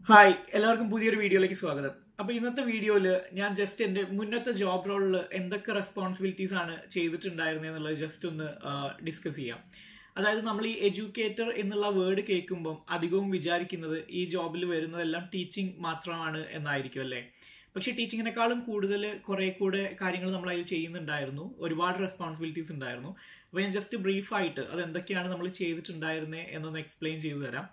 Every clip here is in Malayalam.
ഹായ് എല്ലാവർക്കും പുതിയൊരു വീഡിയോയിലേക്ക് സ്വാഗതം. അപ്പോൾ ഇന്നത്തെ വീഡിയോയിൽ ഞാൻ ജസ്റ്റ് എൻ്റെ മുന്നത്തെ ജോബ് റോളിൽ എന്തൊക്കെ റെസ്പോൺസിബിലിറ്റീസ് ആണ് ചെയ്തിട്ടുണ്ടായിരുന്നത് എന്നുള്ളത് ജസ്റ്റ് ഒന്ന് ഡിസ്കസ് ചെയ്യാം. അതായത് നമ്മൾ ഈ എഡ്യൂക്കേറ്റർ എന്നുള്ള വേർഡ് കേൾക്കുമ്പം അധികവും വിചാരിക്കുന്നത് ഈ ജോബിൽ വരുന്നതെല്ലാം ടീച്ചിങ് മാത്രമാണ് എന്നായിരിക്കും അല്ലേ. പക്ഷേ ടീച്ചിങ്ങിനേക്കാളും കൂടുതൽ കുറേ കൂടെ കാര്യങ്ങൾ നമ്മൾ അതിൽ ചെയ്യുന്നുണ്ടായിരുന്നു, ഒരുപാട് റെസ്പോൺസിബിലിറ്റീസ് ഉണ്ടായിരുന്നു. അപ്പോൾ ഞാൻ ജസ്റ്റ് ബ്രീഫായിട്ട് അത് എന്തൊക്കെയാണ് നമ്മൾ ചെയ്തിട്ടുണ്ടായിരുന്നത് എന്നൊന്ന് എക്സ്പ്ലെയിൻ ചെയ്തു തരാം.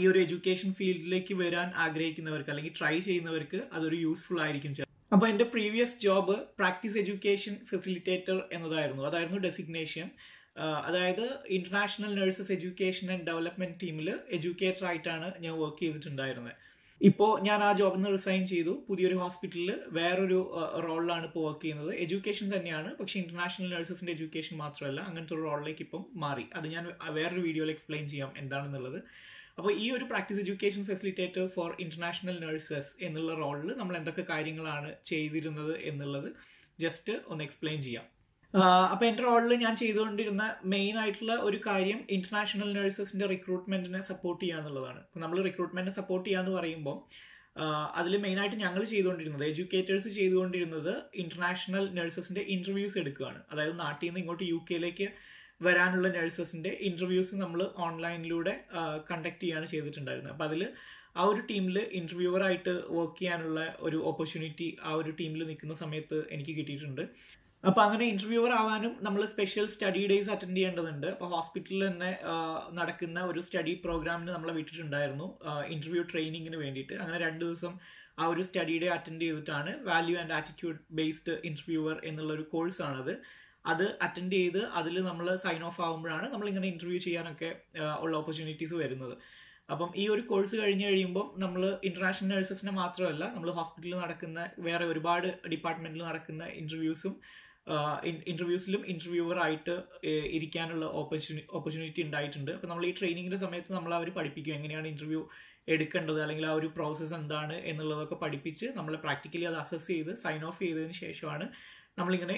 ഈ ഒരു എഡ്യൂക്കേഷൻ ഫീൽഡിലേക്ക് വരാൻ ആഗ്രഹിക്കുന്നവർക്ക് അല്ലെങ്കിൽ ട്രൈ ചെയ്യുന്നവർക്ക് അതൊരു യൂസ്ഫുൾ ആയിരിക്കും. അപ്പോൾ എൻ്റെ previous job practice education facilitator എന്നതായിരുന്നു. അതായിരുന്നു ഡെസിഗ്നേഷൻ. അതായത് international nurses education and development ടീമിൽ എഡ്യൂക്കേറ്റർ ആയിട്ടാണ് ഞാൻ വർക്ക് ചെയ്തിട്ടുണ്ടായിരുന്നത്. ഇപ്പോൾ ഞാൻ ആ ജോബിൽ നിന്ന് റിസൈൻ ചെയ്തു. പുതിയൊരു ഹോസ്പിറ്റലിൽ വേറൊരു റോളിലാണ് ഇപ്പോൾ വർക്ക് ചെയ്യുന്നത്. എഡ്യൂക്കേഷൻ തന്നെയാണ്, പക്ഷേ ഇന്റർനാഷണൽ നഴ്സസിൻ്റെ എഡ്യൂക്കേഷൻ മാത്രമല്ല, അങ്ങനത്തെ ഒരു റോളിലേക്ക് ഇപ്പം മാറി. അത് ഞാൻ വേറൊരു വീഡിയോയിൽ എക്സ്പ്ലെയിൻ ചെയ്യാം എന്താണെന്നുള്ളത്. അപ്പോൾ ഈ ഒരു practice education facilitator for international nurses എന്നുള്ള റോളിൽ നമ്മൾ എന്തൊക്കെ കാര്യങ്ങളാണ് ചെയ്തിരുന്നത് എന്നുള്ളത് ജസ്റ്റ് ഒന്ന് എക്സ്പ്ലെയിൻ ചെയ്യാം. അപ്പോൾ എൻ്റെ റോളിൽ ഞാൻ ചെയ്തുകൊണ്ടിരുന്ന മെയിൻ ആയിട്ടുള്ള ഒരു കാര്യം ഇന്റർനാഷണൽ നഴ്സസിൻ്റെ റിക്രൂട്ട്മെന്റിനെ സപ്പോർട്ട് ചെയ്യുക എന്നുള്ളതാണ്. അപ്പോൾ നമ്മൾ റിക്രൂട്ട്മെന്റിനെ സപ്പോർട്ട് ചെയ്യുക എന്ന് പറയുമ്പോൾ അതിൽ മെയിനായിട്ട് ഞങ്ങൾ ചെയ്തുകൊണ്ടിരുന്നത്, എഡ്യൂക്കേറ്റേഴ്സ് ചെയ്തുകൊണ്ടിരുന്നത് ഇന്റർനാഷണൽ നഴ്സസിൻ്റെ ഇൻ്റർവ്യൂസ് എടുക്കുകയാണ്. അതായത് നാട്ടിൽ നിന്ന് ഇങ്ങോട്ട് UK വരാനുള്ള നഴ്സസിൻ്റെ ഇൻ്റർവ്യൂസ് നമ്മൾ ഓൺലൈനിലൂടെ കണ്ടക്ട് ചെയ്യുകയാണ് ചെയ്തിട്ടുണ്ടായിരുന്നത്. അപ്പോൾ അതിൽ ആ ഒരു ടീമിൽ ഇൻ്റർവ്യൂവറായിട്ട് വർക്ക് ചെയ്യാനുള്ള ഒരു ഓപ്പർച്യൂണിറ്റി ആ ഒരു ടീമിൽ നിൽക്കുന്ന സമയത്ത് എനിക്ക് കിട്ടിയിട്ടുണ്ട്. അപ്പോൾ അങ്ങനെ ഇൻ്റർവ്യൂവർ ആവാനും നമ്മൾ സ്പെഷ്യൽ സ്റ്റഡി ഡേയ്സ് അറ്റൻഡ് ചെയ്യേണ്ടതുണ്ട്. അപ്പോൾ ഹോസ്പിറ്റലിൽ തന്നെ നടക്കുന്ന ഒരു സ്റ്റഡി പ്രോഗ്രാമിന് നമ്മളെ വിട്ടിട്ടുണ്ടായിരുന്നു ഇൻ്റർവ്യൂ ട്രെയിനിങ്ങിന് വേണ്ടിയിട്ട്. അങ്ങനെ 2 ദിവസം ആ ഒരു സ്റ്റഡി ഡേ അറ്റൻഡ് ചെയ്തിട്ടാണ് value and attitude based interviewer എന്നുള്ളൊരു കോഴ്സാണത്. അത് അറ്റൻഡ് ചെയ്ത് അതിൽ നമ്മൾ സൈൻ ഓഫ് ആകുമ്പോഴാണ് നമ്മളിങ്ങനെ ഇൻ്റർവ്യൂ ചെയ്യാനൊക്കെ ഉള്ള ഓപ്പർച്യൂണിറ്റീസ് വരുന്നത്. അപ്പം ഈ ഒരു കോഴ്സ് കഴിഞ്ഞ് കഴിയുമ്പം നമ്മൾ ഇന്റർനാഷണൽ നഴ്സസിനെ മാത്രമല്ല, നമ്മൾ ഹോസ്പിറ്റലിൽ നടക്കുന്ന വേറെ ഒരുപാട് ഡിപ്പാർട്ട്മെൻറ്റിൽ നടക്കുന്ന ഇൻ്റർവ്യൂസിലും ഇൻ്റർവ്യൂവറായിട്ട് ഇരിക്കാനുള്ള ഓപ്പർച്യൂണിറ്റി ഉണ്ടായിട്ടുണ്ട്. അപ്പോൾ നമ്മൾ ഈ ട്രെയിനിങ്ങിൻ്റെ സമയത്ത് നമ്മൾ അവർ പഠിപ്പിക്കും എങ്ങനെയാണ് ഇൻ്റർവ്യൂ എടുക്കേണ്ടത്, അല്ലെങ്കിൽ ആ ഒരു പ്രോസസ്സ് എന്താണ് എന്നുള്ളതൊക്കെ പഠിപ്പിച്ച് നമ്മളെ പ്രാക്ടിക്കലി അത് അസസ് ചെയ്ത് സൈൻ ഓഫ് ചെയ്തതിന് ശേഷമാണ് നമ്മളിങ്ങനെ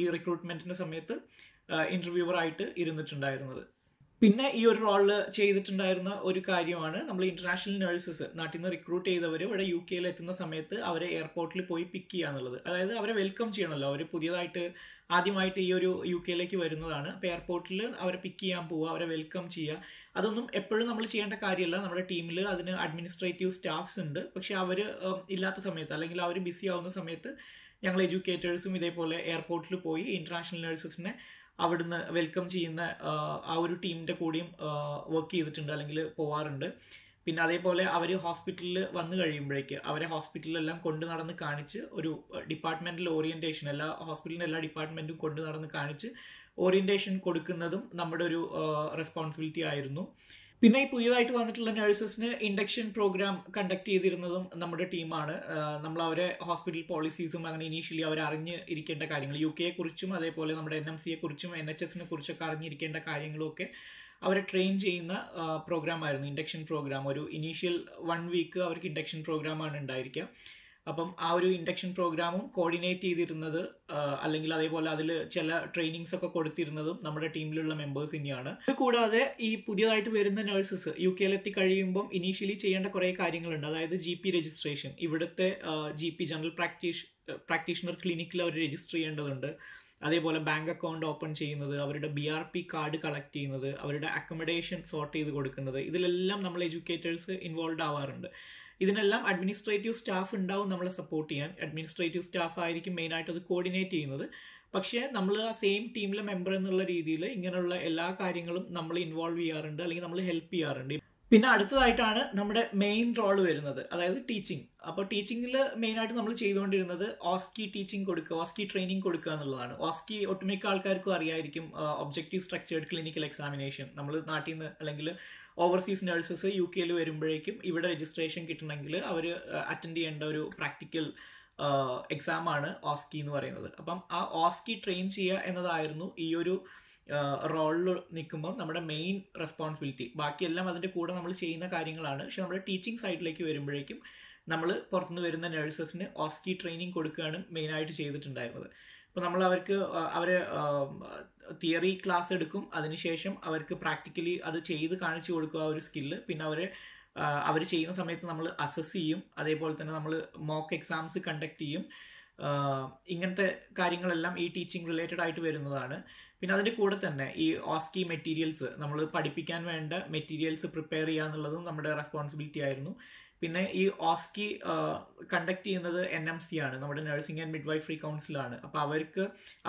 ഈ റിക്രൂട്ട്മെൻറ്റിൻ്റെ സമയത്ത് ഇൻ്റർവ്യൂവറായിട്ട് ഇരുന്നിട്ടുണ്ടായിരുന്നത്. പിന്നെ ഈ ഒരു റോളിൽ ചെയ്തിട്ടുണ്ടായിരുന്ന ഒരു കാര്യമാണ് നമ്മൾ ഇന്റർനാഷണൽ നഴ്സസ് നാട്ടിൽ നിന്ന് റിക്രൂട്ട് ചെയ്തവർ ഇവിടെ UK എത്തുന്ന സമയത്ത് അവരെ എയർപോർട്ടിൽ പോയി പിക്ക് ചെയ്യുക എന്നുള്ളത്. അതായത് അവരെ വെൽക്കം ചെയ്യണമല്ലോ, അവർ പുതിയതായിട്ട് ആദ്യമായിട്ട് ഈ ഒരു UK വരുന്നതാണ്. അപ്പോൾ എയർപോർട്ടിൽ അവരെ പിക്ക് ചെയ്യാൻ പോവുക, അവരെ വെൽക്കം ചെയ്യുക. അതൊന്നും എപ്പോഴും നമ്മൾ ചെയ്യേണ്ട കാര്യമല്ല. നമ്മുടെ ടീമിൽ അതിന് അഡ്മിനിസ്ട്രേറ്റീവ് സ്റ്റാഫ്സ് ഉണ്ട്. പക്ഷെ അവർ ഇല്ലാത്ത സമയത്ത് അല്ലെങ്കിൽ അവർ ബിസി ആവുന്ന സമയത്ത് ഞങ്ങൾ എഡ്യൂക്കേറ്റേഴ്സും ഇതേപോലെ എയർപോർട്ടിൽ പോയി ഇന്റർനാഷണൽ നഴ്സസിനെ അവിടുന്ന് വെൽക്കം ചെയ്യുന്ന ആ ഒരു ടീമിൻ്റെ കൂടെയും വർക്ക് ചെയ്തിട്ടുണ്ട് അല്ലെങ്കിൽ പോവാറുണ്ട്. പിന്നെ അതേപോലെ അവർ ഹോസ്പിറ്റലിൽ വന്നു കഴിയുമ്പോഴേക്ക് അവരെ ഹോസ്പിറ്റലിലെല്ലാം കൊണ്ടു നടന്ന് കാണിച്ച് ഒരു ഡിപ്പാർട്ട്മെൻറ്റൽ ഓറിയൻറ്റേഷൻ, എല്ലാ ഹോസ്പിറ്റലിൻ്റെ എല്ലാ ഡിപ്പാർട്ട്മെൻറ്റും കൊണ്ടു നടന്ന് കാണിച്ച് ഓറിയൻറ്റേഷൻ കൊടുക്കുന്നതും നമ്മുടെ ഒരു റെസ്പോൺസിബിലിറ്റി ആയിരുന്നു. പിന്നെ ഈ പുതിയതായിട്ട് വന്നിട്ടുള്ള നഴ്സസിന് ഇൻഡക്ഷൻ പ്രോഗ്രാം കണ്ടക്ട് ചെയ്തിരുന്നതും നമ്മുടെ ടീമാണ്. നമ്മൾ അവരെ ഹോസ്പിറ്റൽ പോളിസീസും അങ്ങനെ ഇനീഷ്യലി അവർ അറിഞ്ഞ് ഇരിക്കേണ്ട കാര്യങ്ങൾ, UK കുറിച്ചും അതേപോലെ നമ്മുടെ NMC കുറിച്ചും NHSനെ കുറിച്ചൊക്കെ അറിഞ്ഞിരിക്കേണ്ട കാര്യങ്ങളൊക്കെ അവരെ ട്രെയിൻ ചെയ്യുന്ന പ്രോഗ്രാമായിരുന്നു ഇൻഡക്ഷൻ പ്രോഗ്രാം. ഒരു ഇനീഷ്യൽ 1 വീക്ക് അവർക്ക് ഇൻഡക്ഷൻ പ്രോഗ്രാമാണ് ഉണ്ടായിരിക്കുക. അപ്പം ആ ഒരു ഇൻഡക്ഷൻ പ്രോഗ്രാമും കോർഡിനേറ്റ് ചെയ്തിരുന്നത് അല്ലെങ്കിൽ അതേപോലെ അതിൽ ചില ട്രെയിനിങ്സ് ഒക്കെ കൊടുത്തിരുന്നതും നമ്മുടെ ടീമിലുള്ള മെമ്പേഴ്സ് തന്നെയാണ്. ഇത് കൂടാതെ ഈ പുതിയതായിട്ട് വരുന്ന നഴ്സസ് UK കഴിയുമ്പം ഇനീഷ്യലി ചെയ്യേണ്ട കുറേ കാര്യങ്ങളുണ്ട്. അതായത് GP രജിസ്ട്രേഷൻ, ഇവിടുത്തെ GP ജനറൽ പ്രാക്ടീഷണർ ക്ലിനിക്കിൽ അവർ രജിസ്റ്റർ ചെയ്യേണ്ടതുണ്ട്. അതേപോലെ ബാങ്ക് അക്കൗണ്ട് ഓപ്പൺ ചെയ്യുന്നത്, അവരുടെ BRP കാർഡ് കളക്ട് ചെയ്യുന്നത്, അവരുടെ അക്കോമഡേഷൻ സോർട്ട് ചെയ്ത് കൊടുക്കുന്നത്, ഇതിലെല്ലാം നമ്മൾ എഡ്യൂക്കേറ്റേഴ്സ് ഇൻവോൾവ് ആവാറുണ്ട്. ഇതിനെല്ലാം അഡ്മിനിസ്ട്രേറ്റീവ് സ്റ്റാഫ് ഉണ്ടാവും നമ്മളെ സപ്പോർട്ട് ചെയ്യാൻ. അഡ്മിനിസ്ട്രേറ്റീവ് സ്റ്റാഫ് ആയിരിക്കും മെയിനായിട്ട് അത് കോർഡിനേറ്റ് ചെയ്യുന്നത്. പക്ഷേ നമ്മൾ ആ സെയിം ടീമിലെ മെമ്പർ എന്നുള്ള രീതിയിൽ ഇങ്ങനെയുള്ള എല്ലാ കാര്യങ്ങളും നമ്മൾ ഇൻവോൾവ് ചെയ്യാറുണ്ട്, അല്ലെങ്കിൽ നമ്മൾ ഹെൽപ്പ് ചെയ്യാറുണ്ട്. പിന്നെ അടുത്തതായിട്ടാണ് നമ്മുടെ മെയിൻ റോൾ വരുന്നത്, അതായത് ടീച്ചിങ്. അപ്പോൾ ടീച്ചിങ്ങിൽ മെയിനായിട്ട് നമ്മൾ ചെയ്തുകൊണ്ടിരുന്നത് ഓസ്കി ടീച്ചിങ് കൊടുക്കുക, ഓസ്കി ട്രെയിനിങ് കൊടുക്കുക എന്നുള്ളതാണ്. ഓസ്കി ഒട്ടുമിക്ക ആൾക്കാർക്കും അറിയായിരിക്കും, ഒബ്ജക്റ്റീവ് സ്ട്രക്ചേർഡ് ക്ലിനിക്കൽ എക്സാമിനേഷൻ. നമ്മൾ നാട്ടിൽ നിന്ന് അല്ലെങ്കിൽ ഓവർസീസ് നഴ്സസ് UK വരുമ്പോഴേക്കും ഇവിടെ രജിസ്ട്രേഷൻ കിട്ടണമെങ്കിൽ അവർ അറ്റൻഡ് ചെയ്യേണ്ട ഒരു പ്രാക്ടിക്കൽ എക്സാമാണ് ഓസ്കി എന്ന് പറയുന്നത്. അപ്പം ആ ഓസ്കി ട്രെയിൻ ചെയ്യുക എന്നതായിരുന്നു ഈ ഒരു റോളിൽ നിൽക്കുമ്പോൾ നമ്മുടെ മെയിൻ റെസ്പോൺസിബിലിറ്റി. ബാക്കിയെല്ലാം അതിൻ്റെ കൂടെ നമ്മൾ ചെയ്യുന്ന കാര്യങ്ങളാണ്. പക്ഷെ നമ്മുടെ ടീച്ചിങ് സൈഡിലേക്ക് വരുമ്പോഴേക്കും നമ്മൾ പുറത്തുനിന്ന് വരുന്ന നഴ്സസിന് ഓസ്കി ട്രെയിനിങ് കൊടുക്കുകയാണ് മെയിനായിട്ട് ചെയ്തിട്ടുണ്ടായിരുന്നത്. അപ്പോൾ നമ്മൾ അവരെ തിയറി ക്ലാസ് എടുക്കും, അതിനുശേഷം അവർക്ക് പ്രാക്ടിക്കലി അത് ചെയ്ത് കാണിച്ചു കൊടുക്കുക ആ ഒരു സ്കില്ല്. പിന്നെ അവരെ അവർ ചെയ്യുന്ന സമയത്ത് നമ്മൾ അസസ് ചെയ്യും. അതേപോലെ തന്നെ നമ്മൾ മോക്ക് എക്സാംസ് കണ്ടക്ട് ചെയ്യും. ഇങ്ങനത്തെ കാര്യങ്ങളെല്ലാം ഈ ടീച്ചിങ് റിലേറ്റഡ് ആയിട്ട് വരുന്നതാണ്. പിന്നെ അതിൻ്റെ കൂടെ തന്നെ ഈ ഓസ്കി മെറ്റീരിയൽസ് നമ്മൾ പഠിപ്പിക്കാൻ വേണ്ട മെറ്റീരിയൽസ് പ്രിപ്പയർ ചെയ്യുക എന്നുള്ളതും നമ്മുടെ റെസ്പോൺസിബിലിറ്റി ആയിരുന്നു. പിന്നെ ഈ ഓസ്കി കണ്ടക്ട് ചെയ്യുന്നത് NMC ആണ്, നമ്മുടെ നഴ്സിംഗ് ആൻഡ് മിഡ്വൈഫറി കൗൺസിലാണ്. അപ്പോൾ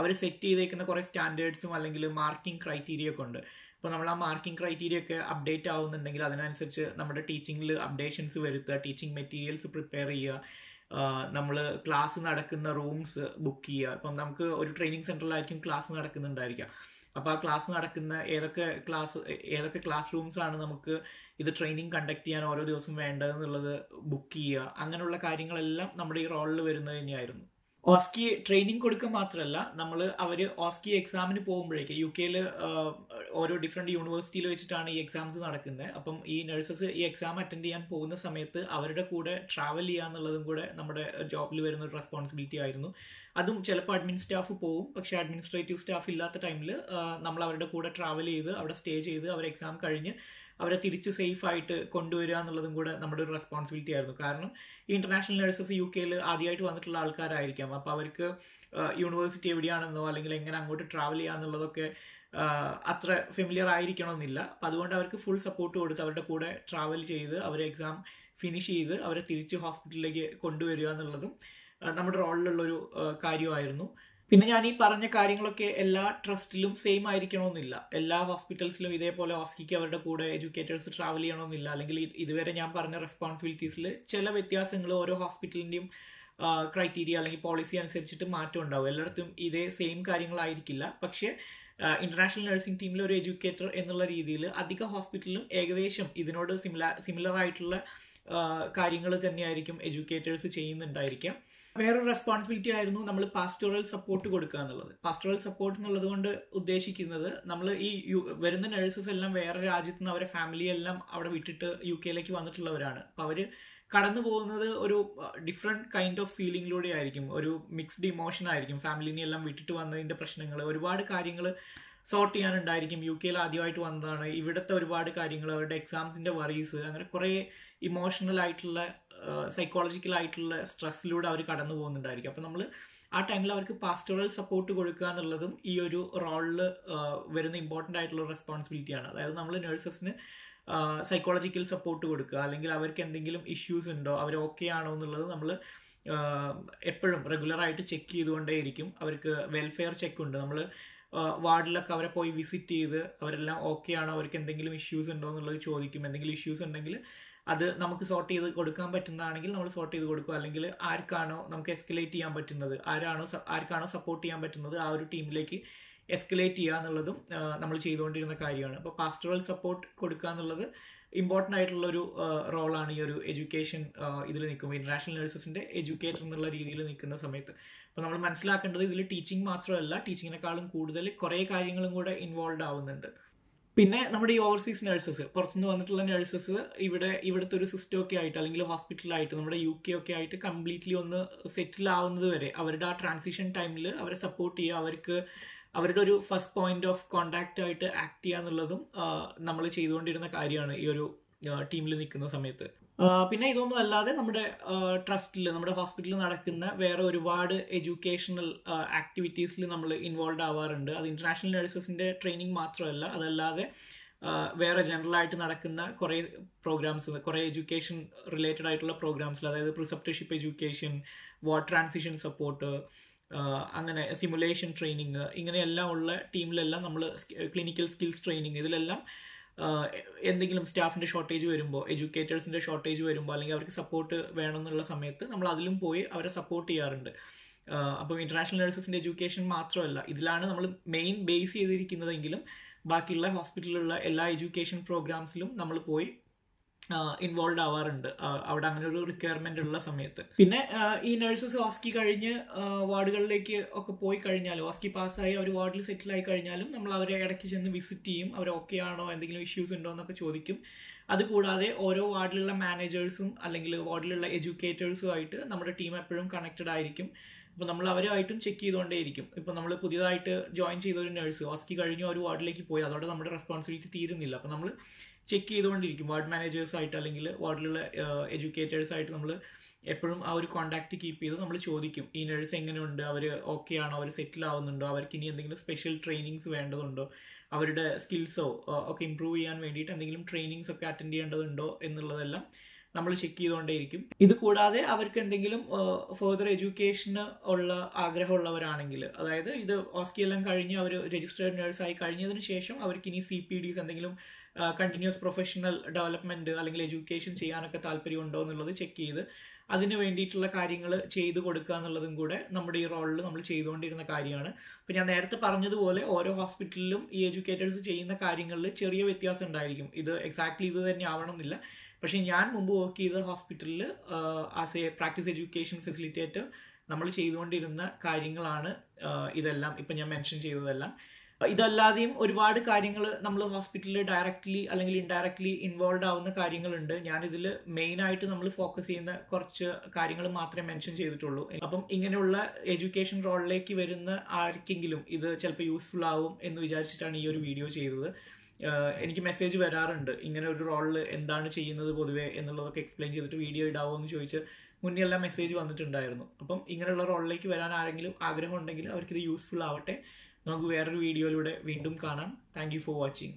അവർ സെറ്റ് ചെയ്തേക്കുന്ന കുറേ സ്റ്റാൻഡേർഡ്സും അല്ലെങ്കിൽ മാർക്കിംഗ് ക്രൈറ്റീരിയ ഒക്കെ ഉണ്ട്. അപ്പോൾ നമ്മൾ ആ മാർക്കിംഗ് ക്രൈറ്റീരിയ ഒക്കെ അപ്ഡേറ്റ് ആവുന്നുണ്ടെങ്കിൽ അതിനനുസരിച്ച് നമ്മുടെ ടീച്ചിങ്ങിൽ അപ്ഡേഷൻസ് വരുത്തുക, ടീച്ചിങ് മെറ്റീരിയൽസ് പ്രിപ്പയർ ചെയ്യുക, നമ്മൾ ക്ലാസ് നടക്കുന്ന റൂംസ് ബുക്ക് ചെയ്യുക. ഇപ്പം നമുക്ക് ഒരു ട്രെയിനിങ് സെൻറ്ററിലായിരിക്കും ക്ലാസ് നടക്കുന്നുണ്ടായിരിക്കുക. അപ്പോൾ ആ ക്ലാസ് നടക്കുന്ന ഏതൊക്കെ ക്ലാസ് റൂംസ് ആണ് നമുക്ക് ഇത് ട്രെയിനിങ് കണ്ടക്ട് ചെയ്യാൻ ഓരോ ദിവസം വേണ്ടതെന്നുള്ളത് ബുക്ക് ചെയ്യുക. അങ്ങനെയുള്ള കാര്യങ്ങളെല്ലാം നമ്മുടെ ഈ റോളിൽ വരുന്നത് തന്നെയായിരുന്നു. ഓസ്കി ട്രെയിനിങ് കൊടുക്കുക മാത്രമല്ല, അവർ ഓസ്കി എക്സാമിന് പോകുമ്പോഴേക്ക് UK ഓരോ ഡിഫറെൻറ്റ് യൂണിവേഴ്സിറ്റിയിൽ വെച്ചിട്ടാണ് ഈ എക്സാംസ് നടക്കുന്നത്. അപ്പം ഈ നഴ്സസ് ഈ എക്സാം അറ്റൻഡ് ചെയ്യാൻ പോകുന്ന സമയത്ത് അവരുടെ കൂടെ ട്രാവൽ ചെയ്യുക എന്നുള്ളതും കൂടെ നമ്മുടെ ജോബിൽ വരുന്ന ഒരു റെസ്പോൺസിബിലിറ്റി ആയിരുന്നു. അതും ചിലപ്പോൾ അഡ്മിൻ സ്റ്റാഫ് പോവും, പക്ഷേ അഡ്മിനിസ്ട്രേറ്റീവ് സ്റ്റാഫ് ഇല്ലാത്ത ടൈമിൽ നമ്മൾ അവരുടെ കൂടെ ട്രാവൽ ചെയ്ത് അവിടെ സ്റ്റേ ചെയ്ത് അവർ എക്സാം കഴിഞ്ഞ് അവരെ തിരിച്ച് സേഫ് ആയിട്ട് കൊണ്ടുവരിക എന്നുള്ളതും കൂടെ നമ്മുടെ ഒരു റെസ്പോൺസിബിലിറ്റി ആയിരുന്നു. കാരണം ഈ ഇന്റർനാഷണൽ നഴ്സസ് UK ആദ്യമായിട്ട് വന്നിട്ടുള്ള ആൾക്കാരായിരിക്കാം. അപ്പോൾ അവർക്ക് യൂണിവേഴ്സിറ്റി എവിടെയാണെന്നോ അല്ലെങ്കിൽ എങ്ങനെ അങ്ങോട്ട് ട്രാവൽ ചെയ്യാന്നുള്ളതൊക്കെ അത്ര ഫെമിലിയർ ആയിരിക്കണമെന്നില്ല. അപ്പോൾ അതുകൊണ്ട് അവർക്ക് ഫുൾ സപ്പോർട്ട് കൊടുത്ത് അവരുടെ കൂടെ ട്രാവൽ ചെയ്ത് അവരെ എക്സാം ഫിനിഷ് ചെയ്ത് അവരെ തിരിച്ച് ഹോസ്പിറ്റലിലേക്ക് കൊണ്ടുവരിക എന്നുള്ളതും നമ്മുടെ റോളിലുള്ളൊരു കാര്യമായിരുന്നു. പിന്നെ ഞാൻ ഈ പറഞ്ഞ കാര്യങ്ങളൊക്കെ എല്ലാ ട്രസ്റ്റിലും സെയിം ആയിരിക്കണമെന്നില്ല. എല്ലാ ഹോസ്പിറ്റൽസിലും ഇതേപോലെ ഓസ്കിക്ക് അവരുടെ കൂടെ എഡ്യൂക്കേറ്റേഴ്സ് ട്രാവൽ ചെയ്യണമെന്നില്ല. അല്ലെങ്കിൽ ഇതുവരെ ഞാൻ പറഞ്ഞ റെസ്പോൺസിബിലിറ്റീസിൽ ചില വ്യത്യാസങ്ങൾ ഓരോ ഹോസ്പിറ്റലിൻ്റെയും ക്രൈറ്റീരിയ അല്ലെങ്കിൽ പോളിസി അനുസരിച്ചിട്ട് മാറ്റം ഉണ്ടാവും. എല്ലായിടത്തും ഇതേ സെയിം കാര്യങ്ങളായിരിക്കില്ല. പക്ഷേ ഇന്റർനാഷണൽ നഴ്സിംഗ് ടീമിലെ ഒരു എഡ്യൂക്കേറ്റർ എന്നുള്ള രീതിയിൽ അധിക ഹോസ്പിറ്റലിലും ഏകദേശം ഇതിനോട് സിമിലർ ആയിട്ടുള്ള കാര്യങ്ങൾ തന്നെയായിരിക്കും എഡ്യൂക്കേറ്റേഴ്സ് ചെയ്യുന്നുണ്ടായിരിക്കാം. വേറൊരു റെസ്പോൺസിബിലിറ്റി ആയിരുന്നു നമ്മൾ പാസ്റ്റോറൽ സപ്പോർട്ട് കൊടുക്കുക എന്നുള്ളത്. പാസ്റ്റോറൽ സപ്പോർട്ട് എന്നുള്ളത് കൊണ്ട് ഉദ്ദേശിക്കുന്നത് നമ്മൾ ഈ വരുന്ന നഴ്സസ് എല്ലാം വേറെ രാജ്യത്ത് നിന്ന് അവരെ ഫാമിലി എല്ലാം അവിടെ വിട്ടിട്ട് UK വന്നിട്ടുള്ളവരാണ്. അപ്പോൾ അവർ കടന്നു പോകുന്നത് ഒരു ഡിഫറെൻറ്റ് കൈൻഡ് ഓഫ് ഫീലിങ്ങിലൂടെ ആയിരിക്കും. ഒരു മിക്സ്ഡ് ഇമോഷൻ ആയിരിക്കും. ഫാമിലിനെ എല്ലാം വിട്ടിട്ട് വന്നതിൻ്റെ പ്രശ്നങ്ങൾ, ഒരുപാട് കാര്യങ്ങൾ സോർട്ട് ചെയ്യാനുണ്ടായിരിക്കും. UK ആദ്യമായിട്ട് വന്നതാണ്, ഇവിടുത്തെ ഒരുപാട് കാര്യങ്ങൾ, അവരുടെ എക്സാംസിൻ്റെ വറീസ്, അങ്ങനെ കുറേ ഇമോഷണൽ ആയിട്ടുള്ള സൈക്കോളജിക്കൽ ആയിട്ടുള്ള സ്ട്രെസ്സിലൂടെ അവർ കടന്നു പോകുന്നുണ്ടായിരിക്കും. അപ്പോൾ നമ്മൾ ആ ടൈമിൽ അവർക്ക് പാസ്റ്റോറൽ സപ്പോർട്ട് കൊടുക്കുക എന്നുള്ളതും ഈ ഒരു റോളിൽ വരുന്ന ഇമ്പോർട്ടൻ്റ് ആയിട്ടുള്ള റെസ്പോൺസിബിലിറ്റിയാണ്. അതായത് നമ്മൾ നഴ്സസിന് സൈക്കോളജിക്കൽ സപ്പോർട്ട് കൊടുക്കുക, അല്ലെങ്കിൽ അവർക്ക് എന്തെങ്കിലും ഇഷ്യൂസ് ഉണ്ടോ, അവർ ഓക്കെ ആണോ എന്നുള്ളത് നമ്മൾ എപ്പോഴും റെഗുലറായിട്ട് ചെക്ക് ചെയ്തുകൊണ്ടേയിരിക്കും. അവർക്ക് വെൽഫെയർ ചെക്ക് ഉണ്ട്. നമ്മൾ വാർഡിലൊക്കെ അവരെ പോയി വിസിറ്റ് ചെയ്ത് അവരെല്ലാം ഓക്കെ ആണോ, അവർക്ക് എന്തെങ്കിലും ഇഷ്യൂസ് ഉണ്ടോ എന്നുള്ളത് ചോദിക്കും. എന്തെങ്കിലും ഇഷ്യൂസ് ഉണ്ടെങ്കിൽ അത് നമുക്ക് സോർട്ട് ചെയ്ത് കൊടുക്കാൻ പറ്റുന്നതാണെങ്കിൽ നമ്മൾ സോർട്ട് ചെയ്ത് കൊടുക്കുക. അല്ലെങ്കിൽ ആർക്കാണോ നമുക്ക് എസ്കലേറ്റ് ചെയ്യാൻ പറ്റുന്നത്, ആർക്കാണോ സപ്പോർട്ട് ചെയ്യാൻ പറ്റുന്നത് ആ ഒരു ടീമിലേക്ക് എസ്കലേറ്റ് ചെയ്യുക എന്നുള്ളതും നമ്മൾ ചെയ്തുകൊണ്ടിരുന്ന കാര്യമാണ്. അപ്പോൾ പാസ്റ്റോറൽ സപ്പോർട്ട് കൊടുക്കുക എന്നുള്ളത് ഇമ്പോർട്ടൻ്റ് ആയിട്ടുള്ളൊരു റോളാണ് ഈ ഒരു എഡ്യൂക്കേഷൻ ഇതിൽ നിൽക്കുമ്പോൾ, ഇന്റർനാഷണൽ നഴ്സസിൻ്റെ എഡ്യൂക്കേറ്റർ എന്നുള്ള രീതിയിൽ നിൽക്കുന്ന സമയത്ത്. അപ്പോൾ നമ്മൾ മനസ്സിലാക്കേണ്ടത് ഇതിൽ ടീച്ചിങ് മാത്രമല്ല, ടീച്ചിങ്ങിനേക്കാളും കൂടുതൽ കുറേ കാര്യങ്ങളും കൂടെ ഇൻവോൾവ് ആവുന്നുണ്ട്. പിന്നെ നമ്മുടെ ഈ ഓവർസീസ് നഴ്സസ്, പുറത്തുനിന്ന് വന്നിട്ടുള്ള നഴ്സസ് ഇവിടുത്തെ ഒരു സിസ്റ്റം ഒക്കെ ആയിട്ട് അല്ലെങ്കിൽ ഹോസ്പിറ്റലായിട്ട് നമ്മുടെ UK ആയിട്ട് കംപ്ലീറ്റ്ലി ഒന്ന് സെറ്റിൽ ആവുന്നത് വരെ അവരുടെ ആ ട്രാൻസിഷൻ ടൈമിൽ അവരെ സപ്പോർട്ട് ചെയ്യുക, അവരുടെ ഒരു ഫസ്റ്റ് പോയിന്റ് ഓഫ് കോണ്ടാക്റ്റ് ആയിട്ട് ആക്ട് ചെയ്യുക എന്നുള്ളതും നമ്മൾ ചെയ്തുകൊണ്ടിരുന്ന കാര്യമാണ് ഈ ഒരു ടീമിൽ നിൽക്കുന്ന സമയത്ത്. പിന്നെ ഇതൊന്നും അല്ലാതെ നമ്മുടെ ട്രസ്റ്റിൽ, നമ്മുടെ ഹോസ്പിറ്റലിൽ നടക്കുന്ന വേറെ ഒരുപാട് എഡ്യൂക്കേഷണൽ ആക്ടിവിറ്റീസിൽ നമ്മൾ ഇൻവോൾവ് ആവാറുണ്ട്. അത് ഇന്റർനാഷണൽ നഴ്സസിൻ്റെ ട്രെയിനിങ് മാത്രമല്ല, അതല്ലാതെ വേറെ ജനറലായിട്ട് നടക്കുന്ന കുറേ പ്രോഗ്രാംസ്, കുറേ എഡ്യൂക്കേഷൻ റിലേറ്റഡ് ആയിട്ടുള്ള പ്രോഗ്രാംസിൽ, അതായത് പ്രിസെപ്റ്റർഷിപ്പ് എഡ്യൂക്കേഷൻ, വാർഡ് ട്രാൻസിഷൻ സപ്പോർട്ട്, അങ്ങനെ സിമുലേഷൻ ട്രെയിനിങ്, ഇങ്ങനെയെല്ലാം ഉള്ള ടീമിലെല്ലാം നമ്മൾ ക്ലിനിക്കൽ സ്കിൽസ് ട്രെയിനിങ്, ഇതിലെല്ലാം എന്തെങ്കിലും സ്റ്റാഫിൻ്റെ ഷോർട്ടേജ് വരുമ്പോൾ, എഡ്യൂക്കേറ്റേഴ്സിൻ്റെ ഷോർട്ടേജ് വരുമ്പോൾ, അല്ലെങ്കിൽ അവർക്ക് സപ്പോർട്ട് വേണമെന്നുള്ള സമയത്ത് നമ്മൾ അതിലും പോയി അവരെ സപ്പോർട്ട് ചെയ്യാറുണ്ട്. അപ്പം ഇന്റർനാഷണൽ നഴ്സസിൻ്റെ എഡ്യൂക്കേഷൻ മാത്രമല്ല, ഇതിലാണ് നമ്മൾ മെയിൻ ബേസ് ചെയ്തിരിക്കുന്നതെങ്കിലും ബാക്കിയുള്ള ഹോസ്പിറ്റലിലുള്ള എല്ലാ എഡ്യൂക്കേഷൻ പ്രോഗ്രാംസിലും നമ്മൾ പോയി ഇൻവോൾവ് ആവാറുണ്ട് അവിടെ അങ്ങനെ ഒരു റിക്വയർമെന്റ് ഉള്ള സമയത്ത്. പിന്നെ ഈ നഴ്സസ് ഓസ്കി കഴിഞ്ഞ് വാർഡുകളിലേക്ക് ഒക്കെ പോയി കഴിഞ്ഞാലും, ഓസ്കി പാസ്സായി അവർ വാർഡിൽ സെറ്റിൽ ആയി കഴിഞ്ഞാലും നമ്മൾ അവരെ ഇടയ്ക്ക് ചെന്ന് വിസിറ്റ് ചെയ്യും. അവർ ഓക്കെ ആണോ, എന്തെങ്കിലും ഇഷ്യൂസ് ഉണ്ടോ എന്നൊക്കെ ചോദിക്കും. അതുകൂടാതെ ഓരോ വാർഡിലുള്ള മാനേജേഴ്സും അല്ലെങ്കിൽ വാർഡിലുള്ള എഡ്യൂക്കേറ്റേഴ്സും ആയിട്ട് നമ്മുടെ ടീം എപ്പോഴും കണക്റ്റഡ് ആയിരിക്കും. അപ്പോൾ നമ്മൾ അവരുമായിട്ടും ചെക്ക് ചെയ്തുകൊണ്ടേയിരിക്കും. ഇപ്പോൾ നമ്മൾ പുതിയതായിട്ട് ജോയിൻ ചെയ്ത ഒരു നഴ്സ് ഓസ്കി കഴിഞ്ഞ് ഒരു വാർഡിലേക്ക് പോയി, അതോടെ നമ്മുടെ റെസ്പോൺസിബിലിറ്റി തീരുന്നില്ല. അപ്പോൾ നമ്മൾ ചെക്ക് ചെയ്തുകൊണ്ടിരിക്കും. വാർഡ് മാനേജേഴ്സായിട്ട് അല്ലെങ്കിൽ വാർഡിലുള്ള എഡ്യൂക്കേറ്റേഴ്സായിട്ട് നമ്മൾ എപ്പോഴും ആ ഒരു കോൺടാക്റ്റ് കീപ്പ് ചെയ്ത് നമ്മൾ ചോദിക്കും, ഈ നഴ്സ് എങ്ങനെയുണ്ട്, അവർ ഓക്കെ ആണോ, അവർ സെറ്റിൽ ആവുന്നുണ്ടോ, അവർക്ക് ഇനി എന്തെങ്കിലും സ്പെഷ്യൽ ട്രെയിനിങ്സ് വേണ്ടതുണ്ടോ, അവരുടെ സ്കിൽസോ ഒക്കെ ഇമ്പ്രൂവ് ചെയ്യാൻ വേണ്ടിയിട്ട് എന്തെങ്കിലും ട്രെയിനിങ്സ് ഒക്കെ അറ്റൻഡ് ചെയ്യേണ്ടതുണ്ടോ എന്നുള്ളതെല്ലാം നമ്മൾ ചെക്ക് ചെയ്തുകൊണ്ടേയിരിക്കും. ഇത് കൂടാതെ അവർക്ക് എന്തെങ്കിലും ഫെർദർ എഡ്യൂക്കേഷന് ഉള്ള ആഗ്രഹമുള്ളവരാണെങ്കിൽ, അതായത് ഇത് ഓസ്കി എല്ലാം കഴിഞ്ഞ് അവർ രജിസ്റ്റേർഡ് നഴ്സായി കഴിഞ്ഞതിന് ശേഷം അവർക്ക് ഇനി CPDs എന്തെങ്കിലും കണ്ടിന്യൂസ് പ്രൊഫഷണൽ ഡെവലപ്മെൻറ്റ് അല്ലെങ്കിൽ എഡ്യൂക്കേഷൻ ചെയ്യാനൊക്കെ താല്പര്യമുണ്ടോ എന്നുള്ളത് ചെക്ക് ചെയ്ത് അതിന് വേണ്ടിയിട്ടുള്ള കാര്യങ്ങൾ ചെയ്തു കൊടുക്കുക എന്നുള്ളതും കൂടെ നമ്മുടെ ഈ റോളിൽ നമ്മൾ ചെയ്തുകൊണ്ടിരുന്ന കാര്യമാണ്. അപ്പോൾ ഞാൻ നേരത്തെ പറഞ്ഞതുപോലെ ഓരോ ഹോസ്പിറ്റലിലും ഈ എഡ്യൂക്കേറ്റേഴ്സ് ചെയ്യുന്ന കാര്യങ്ങളിൽ ചെറിയ വ്യത്യാസം ഉണ്ടായിരിക്കും. ഇത് എക്സാക്ട്ലി ഇത് തന്നെ ആവണമെന്നില്ല. പക്ഷേ ഞാൻ മുമ്പ് വർക്ക് ചെയ്ത ഹോസ്പിറ്റലിൽ as A practice education facilitator നമ്മൾ ചെയ്തുകൊണ്ടിരുന്ന കാര്യങ്ങളാണ് ഇതെല്ലാം, ഇപ്പം ഞാൻ മെൻഷൻ ചെയ്തതെല്ലാം. ഇതല്ലാതെയും ഒരുപാട് കാര്യങ്ങൾ നമ്മൾ ഹോസ്പിറ്റലിൽ ഡയറക്റ്റ്ലി അല്ലെങ്കിൽ ഇൻഡയറക്ട്ലി ഇൻവോൾവ് ആവുന്ന കാര്യങ്ങളുണ്ട്. ഞാനിതിൽ മെയിനായിട്ട് നമ്മൾ ഫോക്കസ് ചെയ്യുന്ന കുറച്ച് കാര്യങ്ങൾ മാത്രമേ മെൻഷൻ ചെയ്തിട്ടുള്ളൂ. അപ്പം ഇങ്ങനെയുള്ള എഡ്യൂക്കേഷൻ റോളിലേക്ക് വരുന്ന ആർക്കെങ്കിലും ഇത് ചിലപ്പോൾ യൂസ്ഫുൾ ആവും എന്ന് വിചാരിച്ചിട്ടാണ് ഈ ഒരു വീഡിയോ ചെയ്തത്. എനിക്ക് മെസ്സേജ് വരാറുണ്ട്, ഇങ്ങനെ ഒരു റോളിൽ എന്താണ് ചെയ്യുന്നത് പൊതുവേ എന്നുള്ളതൊക്കെ എക്സ്പ്ലെയിൻ ചെയ്തിട്ട് വീഡിയോ ഇടാവോ എന്ന് ചോദിച്ച് മുന്നേ എല്ലാം മെസ്സേജ് വന്നിട്ടുണ്ടായിരുന്നു. അപ്പം ഇങ്ങനെയുള്ള റോളിലേക്ക് വരാൻ ആരെങ്കിലും ആഗ്രഹം ഉണ്ടെങ്കിൽ അവർക്കിത് യൂസ്ഫുൾ ആവട്ടെ. നമുക്ക് വേറൊരു വീഡിയോയിലൂടെ വീണ്ടും കാണാം. Thank you for watching.